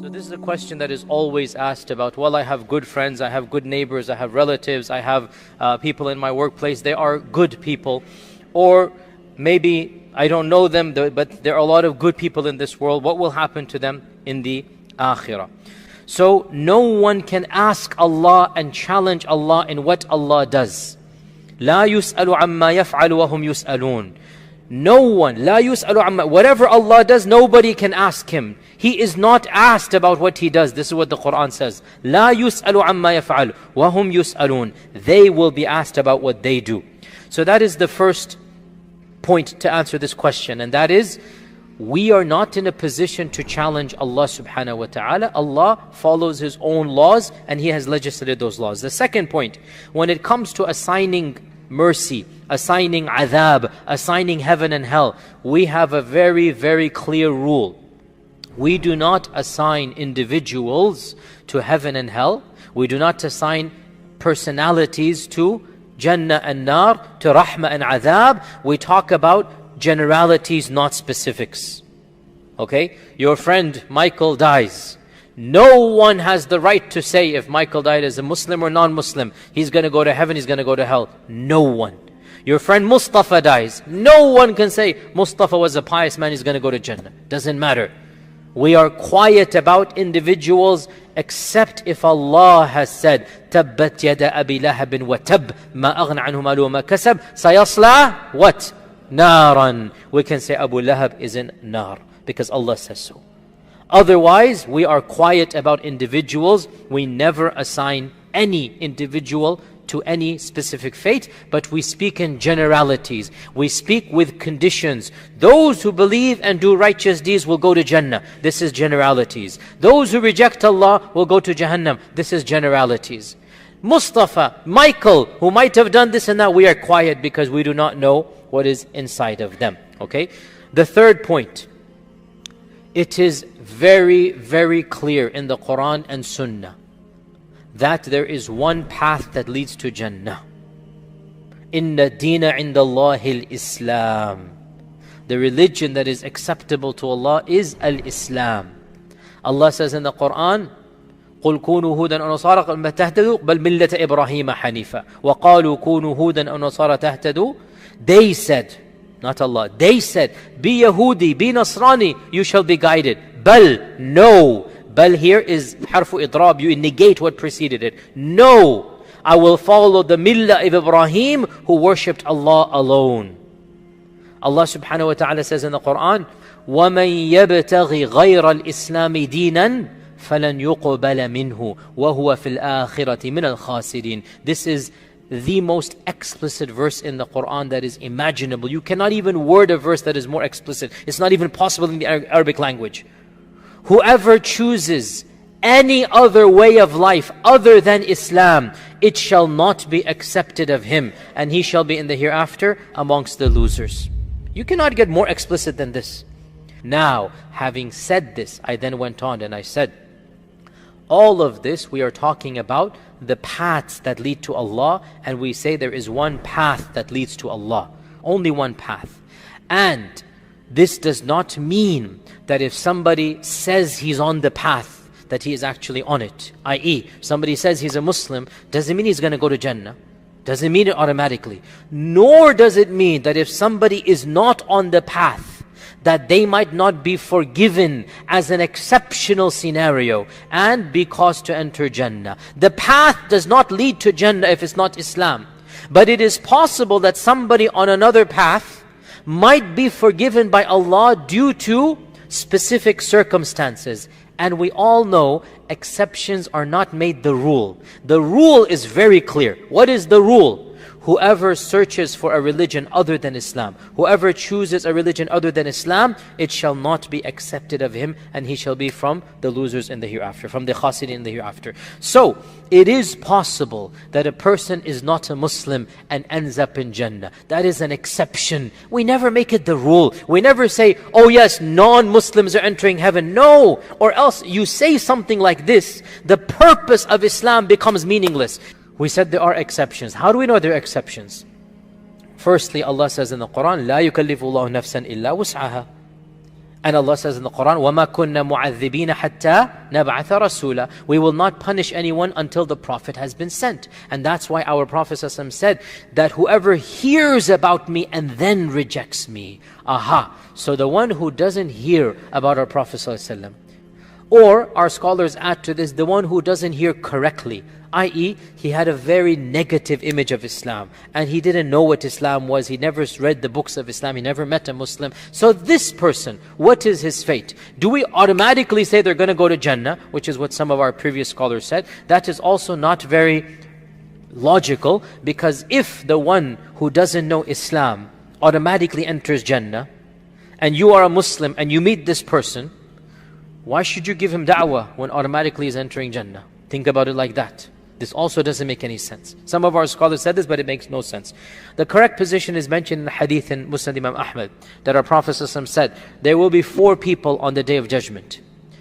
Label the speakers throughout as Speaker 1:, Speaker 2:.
Speaker 1: So this is a question that is always asked about, well, I have good friends, I have good neighbors, I have relatives, I have people in my workplace, they are good people. Or maybe I don't know them, but there are a lot of good people in this world. What will happen to them in the akhirah? So no one can ask Allah and challenge Allah in what Allah does. لا يسأل عما يفعل وهم يسألون. No one, لا يسأل عما, whatever Allah does, nobody can ask Him. He is not asked about what He does. This is what the Quran says. لا يسأل عما يفعل وهم يسألون. They will be asked about what they do. So that is the first point to answer this question, and that is, we are not in a position to challenge Allah subhanahu wa ta'ala. Allah follows His own laws and He has legislated those laws. The second point, when it comes to assigning mercy, assigning adhab, assigning heaven and hell, we have a very, very clear rule. We do not assign individuals to heaven and hell. We do not assign personalities to Jannah and Nar, to Rahmah and Adhab. We talk about generalities, not specifics. Okay? Your friend Michael dies. No one has the right to say if Michael died as a Muslim or non-Muslim, he's going to go to heaven, he's going to go to hell. No one. Your friend Mustafa dies. No one can say Mustafa was a pious man, he's going to go to Jannah. Doesn't matter. We are quiet about individuals except if Allah has said, تَبَّتْ يَدَ أَبِي لَهَبٍ وَتَبْ مَا أَغْنَ عَنْهُ مَالُهُ وَمَا كَسَبْ سَيَصْلَى what? نَارًا. We can say Abu Lahab is in Nar because Allah says so. Otherwise, we are quiet about individuals. We never assign any individual to any specific fate, but we speak in generalities. We speak with conditions. Those who believe and do righteous deeds will go to Jannah. This is generalities. Those who reject Allah will go to Jahannam. This is generalities. Mustafa, Michael, who might have done this and that, we are quiet because we do not know what is inside of them. Okay? The third point. It is very, very clear in the Quran and Sunnah that there is one path that leads to Jannah. Inna deena inda Allahi al-Islam. The religion that is acceptable to Allah is al-Islam. Allah says in the Quran, قُلْ كُونُوا هُودًا أَوْ نَصَارَىٰ قَالَ تَهْتَدُوا بَلْ مِلَّةَ إِبْرَاهِيمَ حَنِيفًا وَقَالُوا كُونُوا هُودًا أَوْ نَصَارَىٰ تَهْتَدُوا. They said, not Allah, they said, be Yahudi, be Nasrani, you shall be guided. Bal, no. Bal here is harfu idrab, you negate what preceded it. No, I will follow the millah of Ibrahim who worshipped Allah alone. Allah subhanahu wa ta'ala says in the Quran, وَمَنْ يَبْتَغِ غَيْرَ الْإِسْلَامِ دِينًا فَلَنْ يُقْبَلَ مِنْهُ وَهُوَ فِي الْآخِرَةِ مِنَ الْخَاسِرِينَ. This is the most explicit verse in the Quran that is imaginable. You cannot even word a verse that is more explicit. It's not even possible in the Arabic language. Whoever chooses any other way of life other than Islam, it shall not be accepted of him, and he shall be in the hereafter amongst the losers. You cannot get more explicit than this. Now, having said this, I then went on and I said, all of this we are talking about the paths that lead to Allah, and we say there is one path that leads to Allah. Only one path. And this does not mean that if somebody says he's on the path, that he is actually on it. I.e., somebody says he's a Muslim, doesn't mean he's going to go to Jannah. Doesn't mean it automatically. Nor does it mean that if somebody is not on the path, that they might not be forgiven as an exceptional scenario and be caused to enter Jannah. The path does not lead to Jannah if it's not Islam. But it is possible that somebody on another path might be forgiven by Allah due to specific circumstances. And we all know exceptions are not made the rule. The rule is very clear. What is the rule? Whoever searches for a religion other than Islam, whoever chooses a religion other than Islam, it shall not be accepted of him, and he shall be from the losers in the hereafter, from the khasirin in the hereafter. So, it is possible that a person is not a Muslim and ends up in Jannah. That is an exception. We never make it the rule. We never say, oh yes, non-Muslims are entering heaven. No! Or else you say something like this, the purpose of Islam becomes meaningless. We said there are exceptions. How do we know there are exceptions? Firstly, Allah says in the Quran, لا يكلف الله نفسا إلا وسعها. And Allah says in the Quran, وَمَا كُنَّا مُعَذِّبِينَ حَتَّى نَبْعَثَ رَسُولًا. We will not punish anyone until the Prophet has been sent. And that's why our Prophet ﷺ said that whoever hears about me and then rejects me. Aha! So the one who doesn't hear about our Prophet ﷺ, or our scholars add to this, the one who doesn't hear correctly, i.e. he had a very negative image of Islam and he didn't know what Islam was, he never read the books of Islam, he never met a Muslim. So this person, what is his fate? Do we automatically say they're going to go to Jannah, which is what some of our previous scholars said? That is also not very logical, because if the one who doesn't know Islam automatically enters Jannah, and you are a Muslim and you meet this person, why should you give him da'wah when automatically he's entering Jannah? Think about it like that. This also doesn't make any sense. Some of our scholars said this, but it makes no sense. The correct position is mentioned in the hadith in Musnad Imam Ahmad, that our Prophet ﷺ said, there will be 4 people on the Day of Judgment.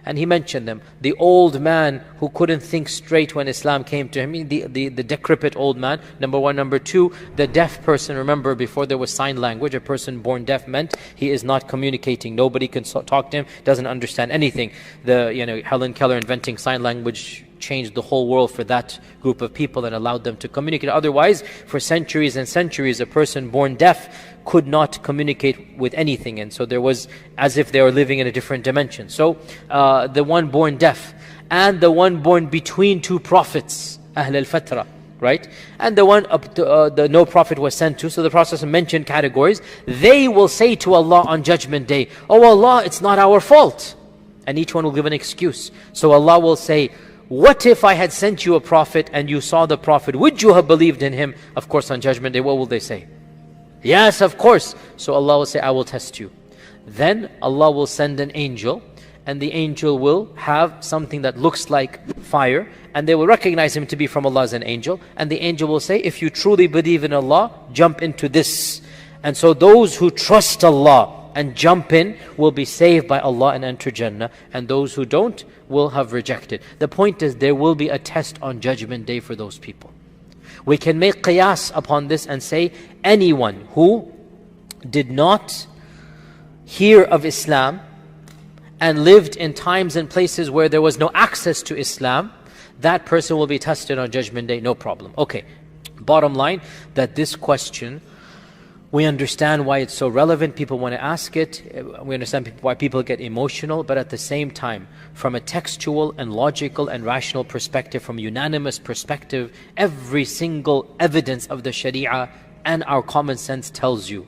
Speaker 1: And he mentioned them. The old man who couldn't think straight when Islam came to him, the decrepit old man, number 1. Number 2, the deaf person. Remember, before there was sign language, a person born deaf meant he is not communicating. Nobody can talk to him, doesn't understand anything. Helen Keller inventing sign language changed the whole world for that group of people and allowed them to communicate. Otherwise, for centuries and centuries, a person born deaf could not communicate with anything, and so there was as if they were living in a different dimension. So the one born deaf and the one born between 2 prophets, Ahl al-Fatra, right? And the one the no prophet was sent to. So the Prophet mentioned categories. They will say to Allah on Judgment Day, oh Allah, it's not our fault. And each one will give an excuse. So Allah will say, what if I had sent you a prophet and you saw the prophet? Would you have believed in him? Of course, on Judgment Day, what will they say? Yes, of course. So Allah will say, I will test you. Then Allah will send an angel, and the angel will have something that looks like fire, and they will recognize him to be from Allah as an angel. And the angel will say, if you truly believe in Allah, jump into this. And so those who trust Allah and jump in will be saved by Allah and enter Jannah, and those who don't will have rejected. The point is, there will be a test on Judgment Day for those people. We can make qiyas upon this and say, anyone who did not hear of Islam and lived in times and places where there was no access to Islam, that person will be tested on Judgment Day, no problem. Okay, bottom line, that this question, we understand why it's so relevant. People want to ask it. We understand why people get emotional. But at the same time, from a textual and logical and rational perspective, from a unanimous perspective, every single evidence of the Sharia and our common sense tells you,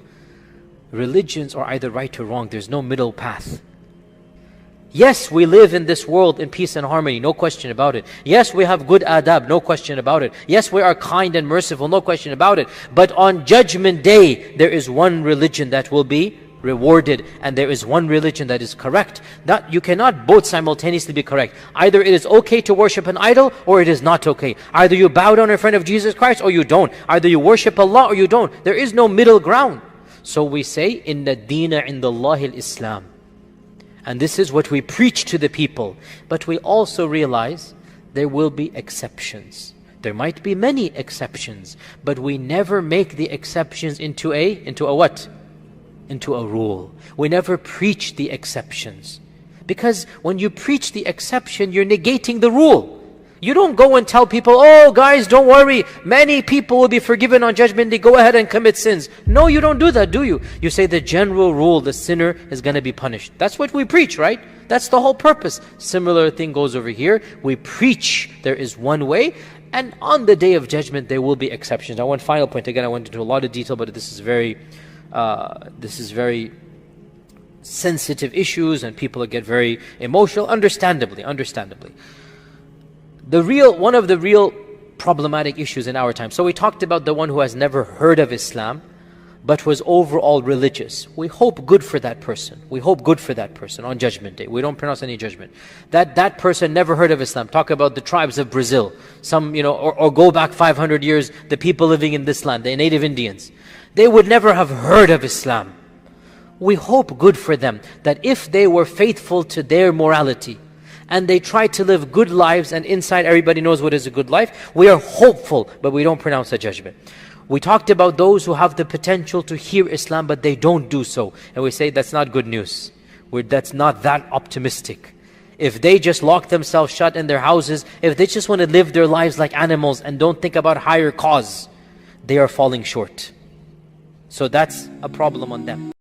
Speaker 1: religions are either right or wrong. There's no middle path. Yes, we live in this world in peace and harmony, no question about it. Yes, we have good adab, no question about it. Yes, we are kind and merciful, no question about it. But on Judgment Day, there is one religion that will be rewarded, and there is one religion that is correct. That you cannot both simultaneously be correct. Either it is okay to worship an idol, or it is not okay. Either you bow down in front of Jesus Christ, or you don't. Either you worship Allah, or you don't. There is no middle ground. So we say, Inna deena indallahi al-Islam. And this is what we preach to the people. But we also realize there will be exceptions. There might be many exceptions, but we never make the exceptions into a what? Into a rule. We never preach the exceptions. Because when you preach the exception, you're negating the rule. You don't go and tell people, oh guys, don't worry, many people will be forgiven on Judgment Day, go ahead and commit sins. No, you don't do that, do you? You say the general rule, the sinner is going to be punished. That's what we preach, right? That's the whole purpose. Similar thing goes over here. We preach there is one way, and on the Day of Judgment there will be exceptions. Now, one final point, again I went into a lot of detail, but this is very sensitive issues, and people get very emotional, understandably. One of the real problematic issues in our time. So we talked about the one who has never heard of Islam, but was overall religious. We hope good for that person. We hope good for that person on Judgment Day. We don't pronounce any judgment. That person never heard of Islam. Talk about the tribes of Brazil. Or go back 500 years, the people living in this land, the native Indians. They would never have heard of Islam. We hope good for them, that if they were faithful to their morality, and they try to live good lives, and inside everybody knows what is a good life, we are hopeful, but we don't pronounce a judgment. We talked about those who have the potential to hear Islam, but they don't do so. And we say that's not good news. that's not that optimistic. If they just lock themselves shut in their houses, if they just want to live their lives like animals and don't think about higher cause, they are falling short. So that's a problem on them.